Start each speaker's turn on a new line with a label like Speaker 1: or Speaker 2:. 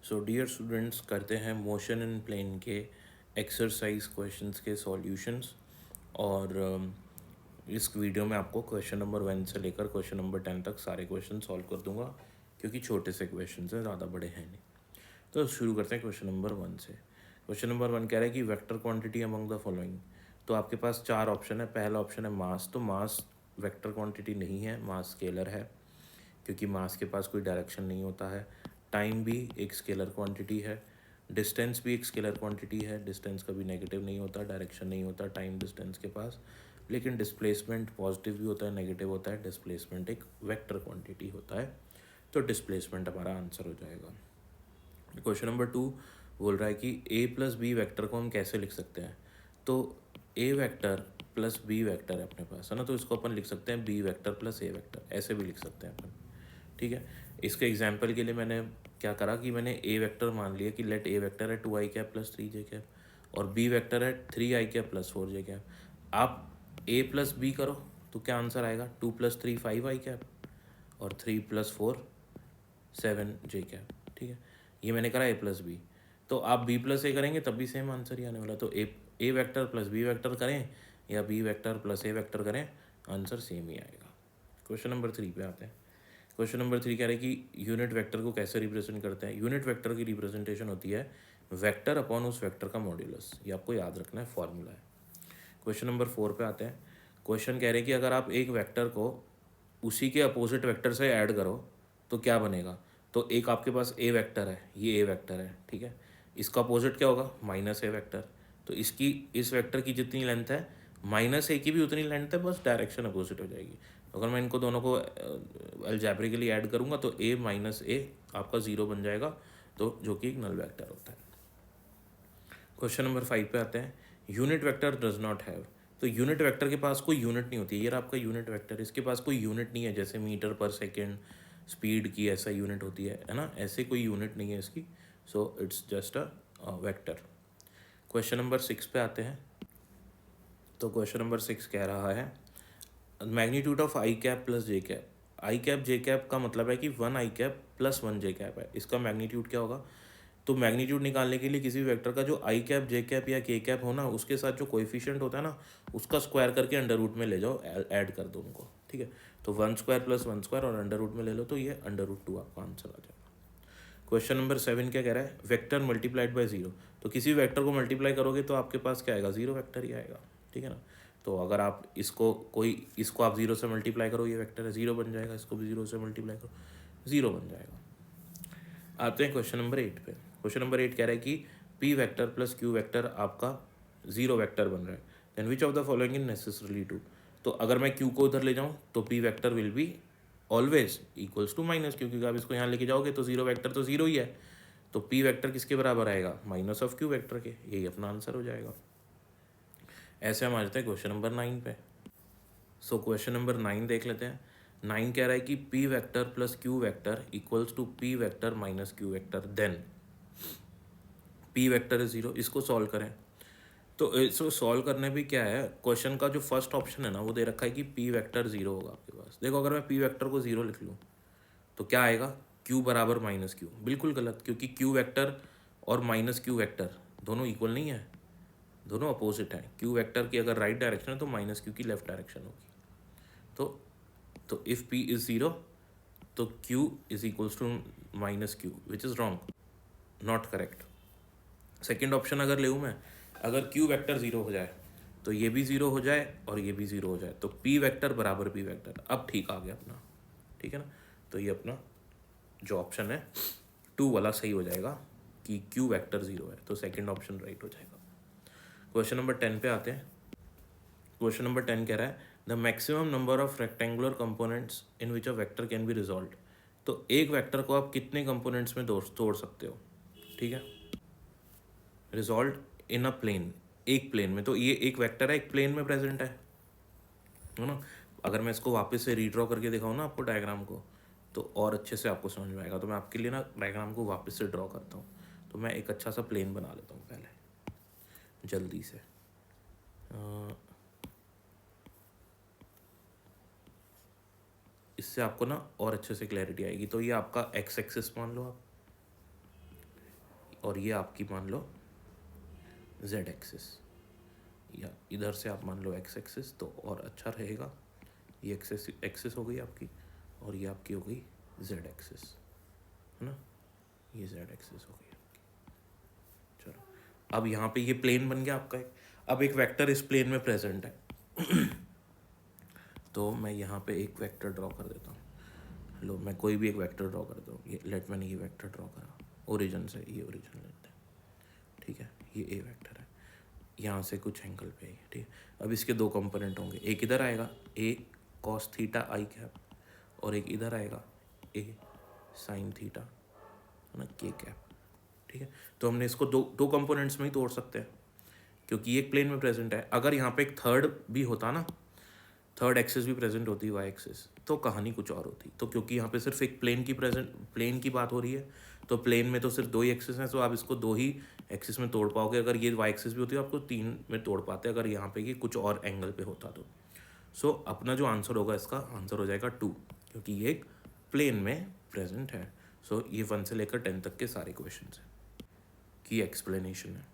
Speaker 1: So dear students, करते हैं motion in plane के एक्सरसाइज क्वेश्चंस के सॉल्यूशंस। और इस वीडियो में आपको क्वेश्चन नंबर 1 से लेकर क्वेश्चन नंबर 10 तक सारे क्वेश्चन सॉल्व कर दूंगा, क्योंकि छोटे से क्वेश्चन हैं, ज़्यादा बड़े हैं नहीं। तो शुरू करते हैं क्वेश्चन नंबर 1 से। क्वेश्चन नंबर 1 कह रहा है कि vector quantity among the following. तो आपके पास 4 ऑप्शन है। पहला ऑप्शन है मास। तो मास वेक्टर क्वांटिटी नहीं है, मास स्केलर है, क्योंकि मास के पास कोई डायरेक्शन नहीं होता है। टाइम भी एक स्केलर क्वांटिटी है। डिस्टेंस भी एक स्केलर क्वांटिटी है। डिस्टेंस कभी नेगेटिव नहीं होता, डायरेक्शन नहीं होता टाइम डिस्टेंस के पास। लेकिन डिस्प्लेसमेंट पॉजिटिव भी होता है, नेगेटिव होता है। डिस्प्लेसमेंट एक वेक्टर क्वांटिटी होता है, तो डिस्प्लेसमेंट हमारा आंसर हो जाएगा। क्वेश्चन नंबर 2 बोल रहा है कि ए प्लस बी वैक्टर को हम कैसे लिख सकते हैं। तो ए वैक्टर प्लस बी वैक्टर है अपने पास, है ना, तो इसको अपन लिख सकते हैं बी वैक्टर प्लस ए वैक्टर, ऐसे भी लिख सकते हैं अपन। ठीक है। इसके एग्जाम्पल के लिए मैंने क्या करा कि मैंने ए वेक्टर मान लिया कि लेट ए वेक्टर है 2i cap plus 3j cap और बी वेक्टर है 3i cap plus 4j cap. आप ए प्लस बी करो तो क्या आंसर आएगा, 2 + 3 5i कैप और 3 + 4 7j कैप। ठीक है, ये मैंने करा ए प्लस बी। तो आप बी प्लस ए करेंगे तब भी सेम आंसर ही आने वाला। तो ए वेक्टर प्लस बी वेक्टर करें या बी वेक्टर प्लस ए वेक्टर करें, आंसर सेम ही आएगा। क्वेश्चन नंबर 3 पे आते हैं। क्वेश्चन नंबर 3 कह रहे हैं कि यूनिट वेक्टर को कैसे रिप्रेजेंट करते हैं। यूनिट वेक्टर की रिप्रेजेंटेशन होती है वेक्टर अपॉन उस वेक्टर का मॉड्यूलस। ये आपको याद रखना है, फॉर्मूला है। क्वेश्चन नंबर 4 पे आते हैं। क्वेश्चन कह रहे हैं कि अगर आप एक वेक्टर को उसी के अपोजिट वेक्टर से ऐड करो तो क्या बनेगा। तो एक आपके पास ए वेक्टर है, ये ए वेक्टर है, ठीक है। इसका अपोजिट क्या होगा, माइनस ए वेक्टर। तो इसकी इस वेक्टर की जितनी लेंथ है माइनस ए की भी उतनी लेंथ है, बस डायरेक्शन अपोजिट हो जाएगी। अगर मैं इनको दोनों को अलजैब्रिकली ऐड करूँगा तो ए माइनस ए आपका 0 बन जाएगा, तो जो कि एक नल वेक्टर होता है। क्वेश्चन नंबर 5 पे आते हैं। Unit vector does not have. तो यूनिट वेक्टर के पास कोई यूनिट नहीं होती है। ये रहा आपका यूनिट वेक्टर, इसके पास कोई यूनिट नहीं है, जैसे मीटर पर सेकेंड स्पीड की ऐसा यूनिट होती है ना, ऐसे कोई यूनिट नहीं है इसकी। So it's just a vector. Question number 6 पे आते हैं। तो क्वेश्चन नंबर 6 कह रहा है magnitude of i cap plus j cap. i cap j cap का मतलब है कि 1i cap plus 1j cap है, इसका मैग्नीट्यूड क्या होगा। तो मैग्नीट्यूड निकालने के लिए किसी भी वेक्टर का जो i कैप j कैप या k कैप हो ना, उसके साथ जो कोएफिशिएंट होता है ना, उसका स्क्वायर करके अंडर रूट में ले जाओ, ऐड कर दो उनको। ठीक है, तो 1² + 1² और अंडर रूट में ले लो, तो ये √2 आपका आंसर आ जाएगा। क्वेश्चन नंबर 7 क्या कह रहा है, वेक्टर मल्टीप्लाइड बाय 0। तो किसी वेक्टर को मल्टीप्लाई करोगे तो आपके पास क्या आएगा, 0 वेक्टर ही आएगा। ठीक है ना। तो अगर आप इसको आप 0 से मल्टीप्लाई करो, ये वेक्टर है, 0 बन जाएगा। इसको भी 0 से मल्टीप्लाई करो, 0 बन जाएगा। आते हैं क्वेश्चन नंबर 8 पे। क्वेश्चन नंबर 8 कह रहा है कि P vector plus Q vector आपका 0 वेक्टर बन रहा है। Then which of the following is necessarily true. तो अगर मैं क्यू को उधर ले जाऊँ तो P vector will be always equals to minus, क्योंकि आप इसको यहाँ लेके जाओगे तो 0 वेक्टर तो 0 ही है। तो पी वेक्टर किसके बराबर आएगा, माइनस ऑफ क्यू वेक्टर के। यही अपना आंसर हो जाएगा। ऐसे हम आ जाते हैं क्वेश्चन नंबर 9 पे। सो क्वेश्चन नंबर 9 देख लेते हैं। 9 कह रहा है कि P vector plus Q vector equals to P vector minus Q vector, then P vector is 0। इसको सॉल्व करें। तो इसको सॉल्व करने भी क्या है, क्वेश्चन का जो फर्स्ट ऑप्शन है ना, वो दे रखा है कि पी वेक्टर 0 होगा आपके पास। देखो, अगर मैं पी वेक्टर को 0 लिख लूँ तो क्या आएगा, क्यू बराबर माइनस क्यू। बिल्कुल गलत, क्योंकि क्यू वेक्टर और माइनस क्यू वेक्टर दोनों इक्वल नहीं है, दोनों अपोजिट हैं। क्यू वेक्टर की अगर राइट डायरेक्शन है तो माइनस क्यू की लेफ्ट डायरेक्शन होगी। तो इफ़ पी इज़ 0 तो Q is equals to minus Q, which is wrong, not correct. Second option अगर ले मैं, अगर क्यू वेक्टर 0 हो जाए तो ये भी 0 हो जाए और ये भी 0 हो जाए, तो पी वेक्टर बराबर पी वेक्टर। अब ठीक आ गया अपना, ठीक है ना। तो ये अपना जो ऑप्शन है 2 वाला सही हो जाएगा कि क्यू वेक्टर 0 है, तो सेकंड ऑप्शन राइट हो जाएगा। क्वेश्चन नंबर 10 पे आते हैं। क्वेश्चन नंबर 10 कह रहा है the maximum number of rectangular components in which a vector can be resolve. तो एक वेक्टर को आप कितने कंपोनेंट्स में तोड़ सकते हो, ठीक है। रिजॉल्व इन अ प्लेन, एक प्लेन में। तो ये एक वेक्टर है, एक प्लेन में प्रेजेंट है ना। अगर मैं इसको वापस से रीड्रॉ करके दिखाऊँ ना आपको डायग्राम को, तो और अच्छे से आपको समझ में आएगा। तो मैं आपके लिए ना डायग्राम को वापस से ड्रॉ करता हूँ। तो मैं एक अच्छा सा प्लेन बना लेता हूँ पहले जल्दी से। इससे आपको ना और अच्छे से क्लैरिटी आएगी। तो ये आपका एक्स एक्सिस मान लो आप, और ये आपकी मान लो जेड एक्सिस, या इधर से आप मान लो एक्स एक्सिस, तो और अच्छा रहेगा। ये एक्सिस एक्सिस हो गई आपकी, और ये आपकी हो गई जेड एक्सिस, है ना, ये जेड एक्सिस हो गई आपकी। चलो अब यहाँ पे ये प्लेन बन गया आपका एक। अब एक वेक्टर इस प्लेन में प्रेजेंट है तो मैं यहाँ पे एक वेक्टर ड्रॉ कर देता हूँ। लो मैं कोई भी एक वेक्टर ड्रॉ करता हूँ, ये लेट मैंने ये वेक्टर ड्रॉ करा ओरिजिन से, ये ओरिजिन लेते हैं, ठीक है, ये ए वेक्टर है, यहाँ से कुछ एंगल पे है, ठीक है। अब इसके दो कंपोनेंट होंगे, एक इधर आएगा ए कॉस थीटा आई कैप, और एक इधर आएगा ए साइन थीटा, है ना, के कैप, ठीक है। तो हमने इसको दो कंपोनेंट्स में ही तोड़ सकते हैं क्योंकि ये एक प्लेन में प्रेजेंट है। अगर यहाँ पे एक थर्ड भी होता ना, थर्ड एक्सिस भी प्रेजेंट होती वाई एक्सिस, तो कहानी कुछ और होती। तो क्योंकि यहाँ पे सिर्फ एक प्लेन की बात हो रही है, तो प्लेन में तो सिर्फ दो ही एक्सिस हैं, तो आप इसको दो ही एक्सिस में तोड़ पाओगे। अगर ये वाई एक्सिस भी होती है आपको तीन में तोड़ पाते, अगर यहाँ पे ये कुछ और एंगल पे होता तो। सो अपना जो आंसर होगा, इसका आंसर हो जाएगा 2, क्योंकि ये एक प्लेन में प्रेजेंट है। सो ये 1 से लेकर 10 तक के सारे क्वेश्चन हैं की एक्सप्लेनेशन है।